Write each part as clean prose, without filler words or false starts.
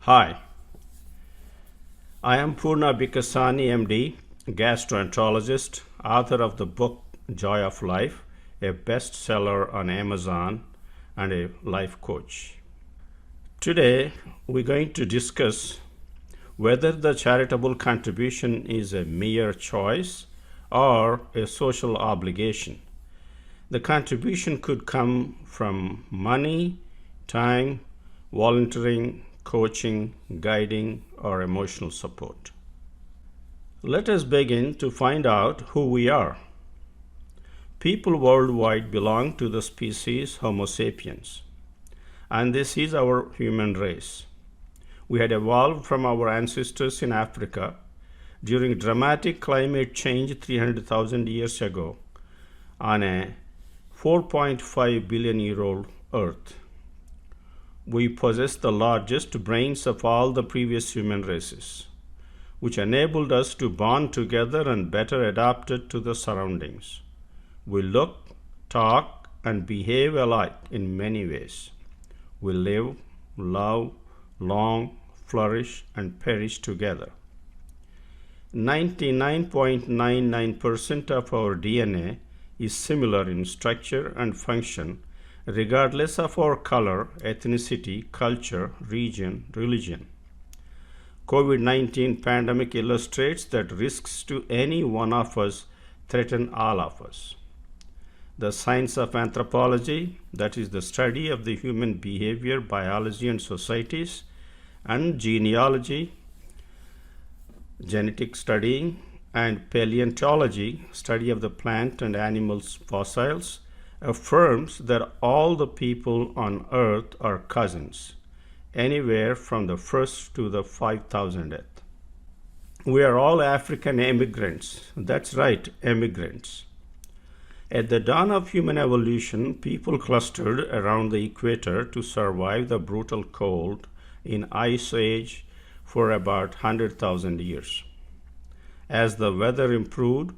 Hi, I am Purna Bikkasani MD, gastroenterologist, author of the book Joy of Life, a bestseller on Amazon, and a life coach. Today, we're going to discuss whether the charitable contribution is a mere choice or a social obligation. The contribution could come from money, time, volunteering, coaching, guiding, or emotional support. Let us begin to find out who we are. People worldwide belong to the species Homo sapiens, and this is our human race. We had evolved from our ancestors in Africa during dramatic climate change 300,000 years ago on a 4.5 billion year old Earth. We possess the largest brains of all the previous human races, which enabled us to bond together and better adapted to the surroundings. We look, talk, and behave alike in many ways. We live, love, long, flourish, and perish together. 99.99% of our DNA is similar in structure and function, regardless of our color, ethnicity, culture, region, religion. COVID-19 pandemic illustrates that risks to any one of us threaten all of us. The science of anthropology, that is the study of the human behavior, biology, and societies, and genealogy, genetic studying, and paleontology, study of the plant and animals fossils, affirms that all the people on earth are cousins, anywhere from the first to the 5,000th. We are all African immigrants. That's right, immigrants. At the dawn of human evolution, people clustered around the equator to survive the brutal cold in Ice Age for about 100,000 years. As the weather improved,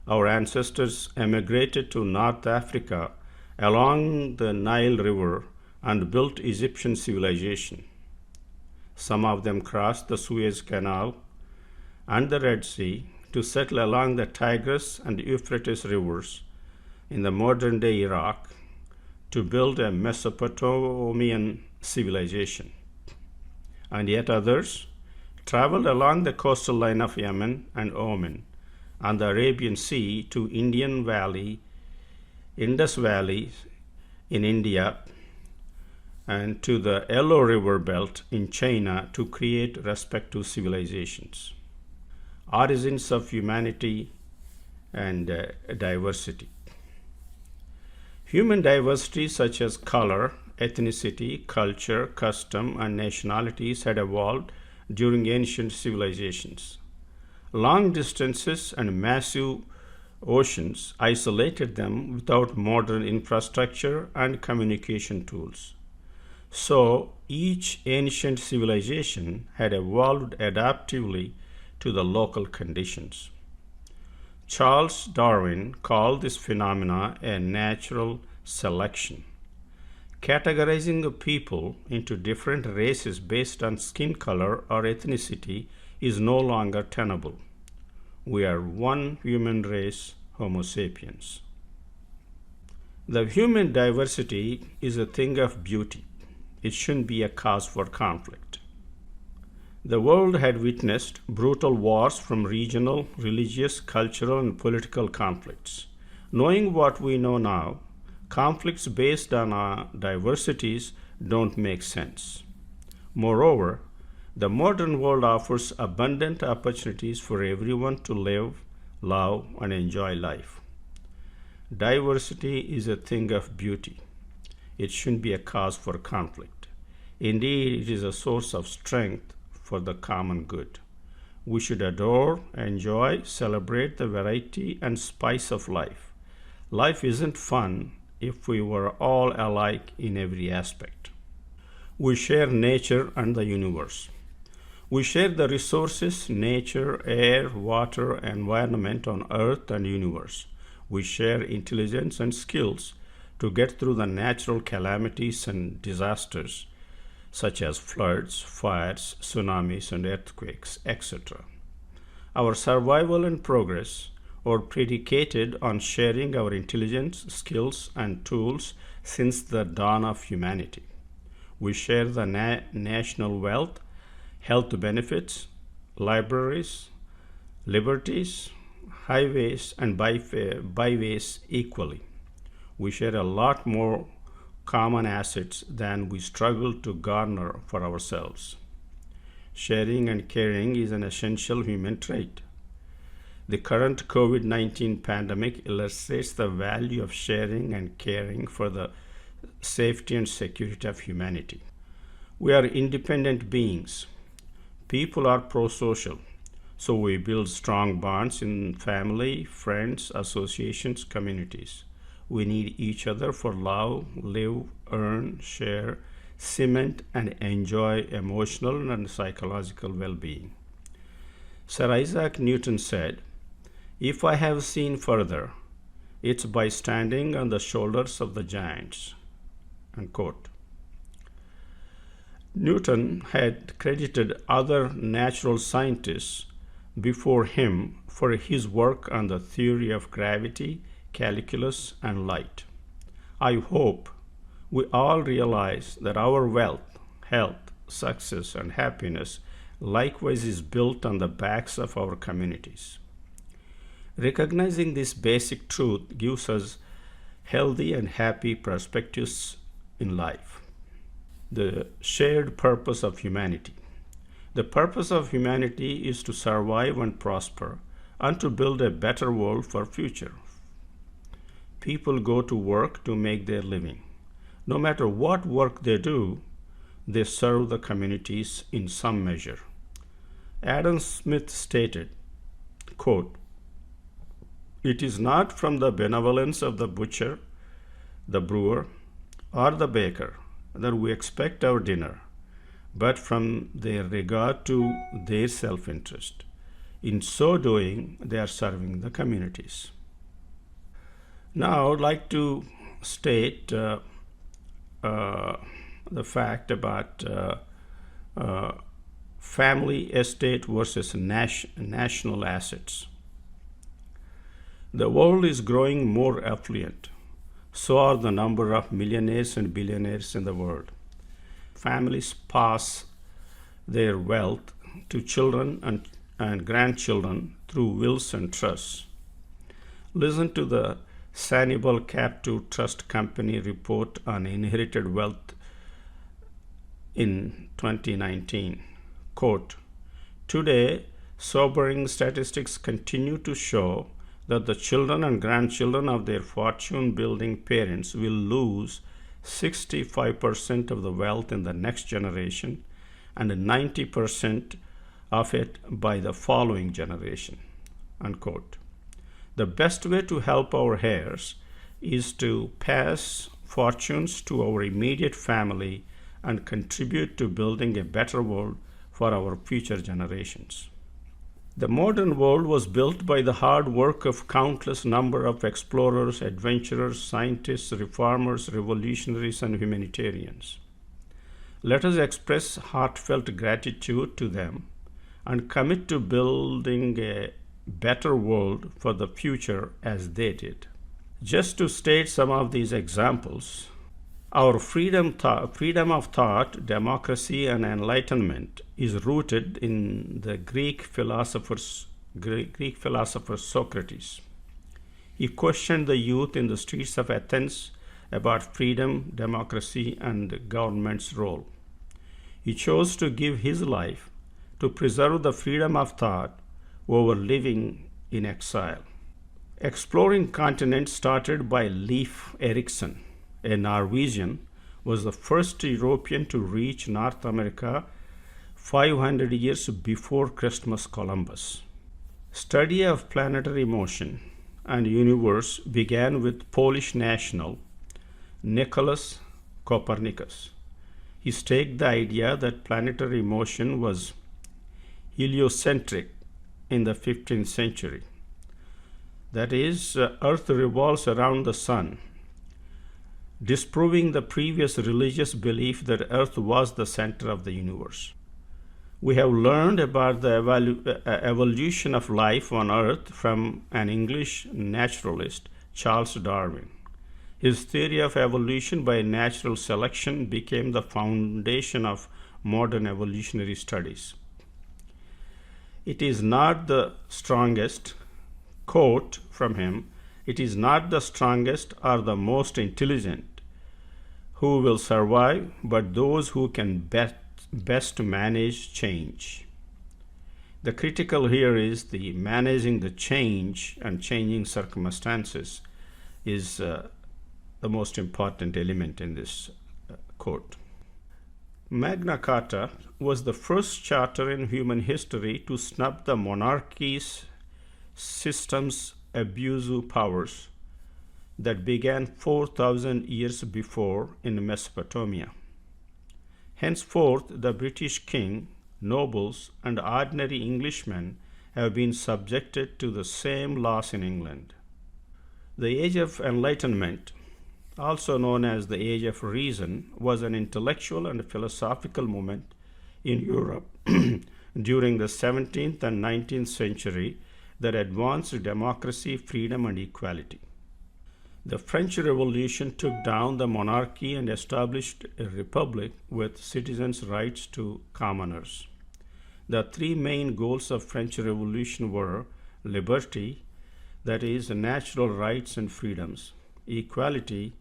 our ancestors emigrated to North Africa along the Nile River and built Egyptian civilization. Some of them crossed the Suez Canal and the Red Sea to settle along the Tigris and Euphrates rivers in the modern-day Iraq to build a Mesopotamian civilization. And yet others traveled along the coastal line of Yemen and Oman on the Arabian Sea to Indus Valley in India, and to the Yellow River Belt in China to create respective civilizations. Origins of humanity and diversity. Human diversity such as color, ethnicity, culture, custom, and nationalities had evolved during ancient civilizations. Long distances and massive oceans isolated them without modern infrastructure and communication tools. So each ancient civilization had evolved adaptively to the local conditions. Charles Darwin called this phenomena a natural selection. Categorizing a people into different races based on skin color or ethnicity is no longer tenable. We are one human race, Homo sapiens. The human diversity is a thing of beauty. It shouldn't be a cause for conflict. The world had witnessed brutal wars from regional, religious, cultural, and political conflicts. Knowing what we know now, conflicts based on our diversities don't make sense. Moreover, the modern world offers abundant opportunities for everyone to live, love, and enjoy life. Diversity is a thing of beauty. It shouldn't be a cause for conflict. Indeed, it is a source of strength for the common good. We should adore, enjoy, celebrate the variety and spice of life. Life isn't fun if we were all alike in every aspect. We share nature and the universe. We share the resources, nature, air, water, environment on earth and universe. We share intelligence and skills to get through the natural calamities and disasters such as floods, fires, tsunamis, and earthquakes, etc. Our survival and progress are predicated on sharing our intelligence, skills, and tools since the dawn of humanity. We share the national wealth, health benefits, libraries, liberties, highways, and byways equally. We share a lot more common assets than we struggle to garner for ourselves. Sharing and caring is an essential human trait. The current COVID-19 pandemic illustrates the value of sharing and caring for the safety and security of humanity. We are independent beings. People are pro-social, so we build strong bonds in family, friends, associations, communities. We need each other for love, live, earn, share, cement, and enjoy emotional and psychological well-being. Sir Isaac Newton said, "If I have seen further, it's by standing on the shoulders of the giants." Unquote. Newton had credited other natural scientists before him for his work on the theory of gravity, calculus, and light. I hope we all realize that our wealth, health, success, and happiness likewise is built on the backs of our communities. Recognizing this basic truth gives us healthy and happy perspectives in life. The shared purpose of humanity. The purpose of humanity is to survive and prosper and to build a better world for future. People go to work to make their living. No matter what work they do, they serve the communities in some measure. Adam Smith stated, quote, "It is not from the benevolence of the butcher, the brewer, or the baker that we expect our dinner, but from their regard to their self-interest. In so doing, they are serving the communities." Now, I would like to state the fact about family estate versus national assets. The world is growing more affluent. So are the number of millionaires and billionaires in the world. Families pass their wealth to children and grandchildren through wills and trusts. Listen to the Sanibel Captive Trust Company report on inherited wealth in 2019. Quote, "Today, sobering statistics continue to show that the children and grandchildren of their fortune-building parents will lose 65% of the wealth in the next generation and 90% of it by the following generation." Unquote. The best way to help our heirs is to pass fortunes to our immediate family and contribute to building a better world for our future generations. The modern world was built by the hard work of countless number of explorers, adventurers, scientists, reformers, revolutionaries, and humanitarians. Let us express heartfelt gratitude to them and commit to building a better world for the future as they did. Just to state some of these examples, our freedom of thought, democracy, and enlightenment is rooted in the Greek philosopher Socrates. He questioned the youth in the streets of Athens about freedom, democracy, and government's role. He chose to give his life to preserve the freedom of thought over living in exile. Exploring continents started by Leif Erikson, a Norwegian, was the first European to reach North America 500 years before Christopher Columbus. Study of planetary motion and universe began with Polish national Nicholas Copernicus. He staked the idea that planetary motion was heliocentric in the 15th century. That is, Earth revolves around the sun. disproving the previous religious belief that Earth was the center of the universe. We have learned about the evolution of life on Earth from an English naturalist, Charles Darwin. His theory of evolution by natural selection became the foundation of modern evolutionary studies. It is not the strongest, quote from him, it is not the strongest or the most intelligent who will survive, but those who can best manage change. The critical here is the managing the change and changing circumstances is the most important element in this quote. Magna Carta was the first charter in human history to snub the monarchy's system's abusive powers that began 4,000 years before in Mesopotamia. Henceforth, the British king, nobles, and ordinary Englishmen have been subjected to the same laws in England. The Age of Enlightenment, also known as the Age of Reason, was an intellectual and philosophical movement in Europe during the 17th and 19th century that advanced democracy, freedom, and equality. The French Revolution took down the monarchy and established a republic with citizens' rights to commoners. The three main goals of French Revolution were liberty, that is, natural rights and freedoms; equality,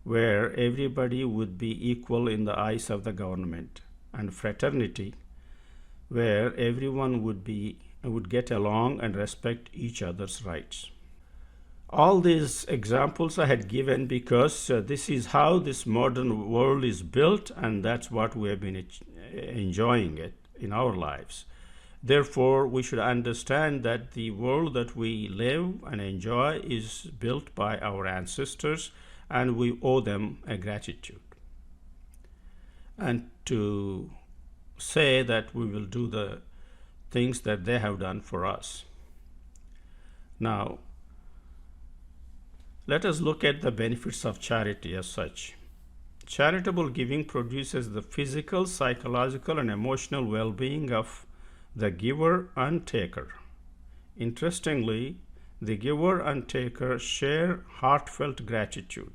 where everybody would be equal in the eyes of the government; and fraternity, where everyone would get along and respect each other's rights. All these examples I had given because this is how this modern world is built, and that's what we have been enjoying it in our lives. Therefore, we should understand that the world that we live and enjoy is built by our ancestors, and we owe them a gratitude. And to say that we will do the things that they have done for us. Now, let us look at the benefits of charity as such. Charitable giving produces the physical, psychological, and emotional well-being of the giver and taker. Interestingly, the giver and taker share heartfelt gratitude.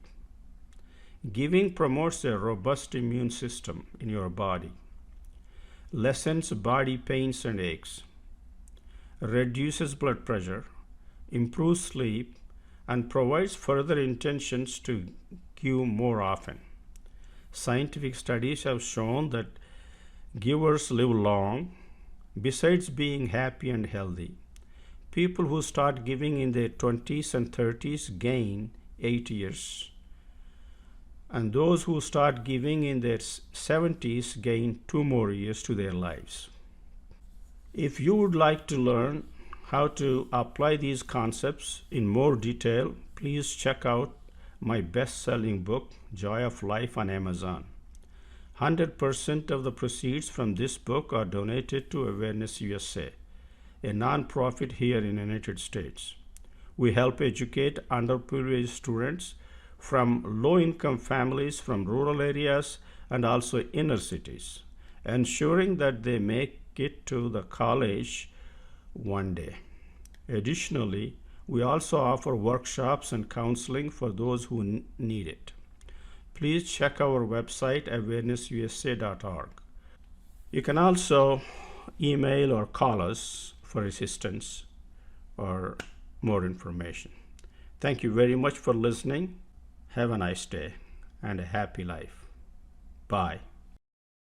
Giving promotes a robust immune system in your body, lessens body pains and aches, reduces blood pressure, improves sleep, and provides further intentions to give more often. Scientific studies have shown that givers live long. Besides being happy and healthy, people who start giving in their 20s and 30s gain 8 years, and those who start giving in their 70s gain 2 more years to their lives. If you would like to learn how to apply these concepts in more detail, please check out my best-selling book, Joy of Life, on Amazon. 100% of the proceeds from this book are donated to Awareness USA, a non-profit here in the United States. We help educate underprivileged students from low-income families from rural areas and also inner cities, ensuring that they make it to the college one day. Additionally, we also offer workshops and counseling for those who need it. Please check our website, awarenessusa.org. You can also email or call us for assistance or more information. Thank you very much for listening. Have a nice day and a happy life. Bye.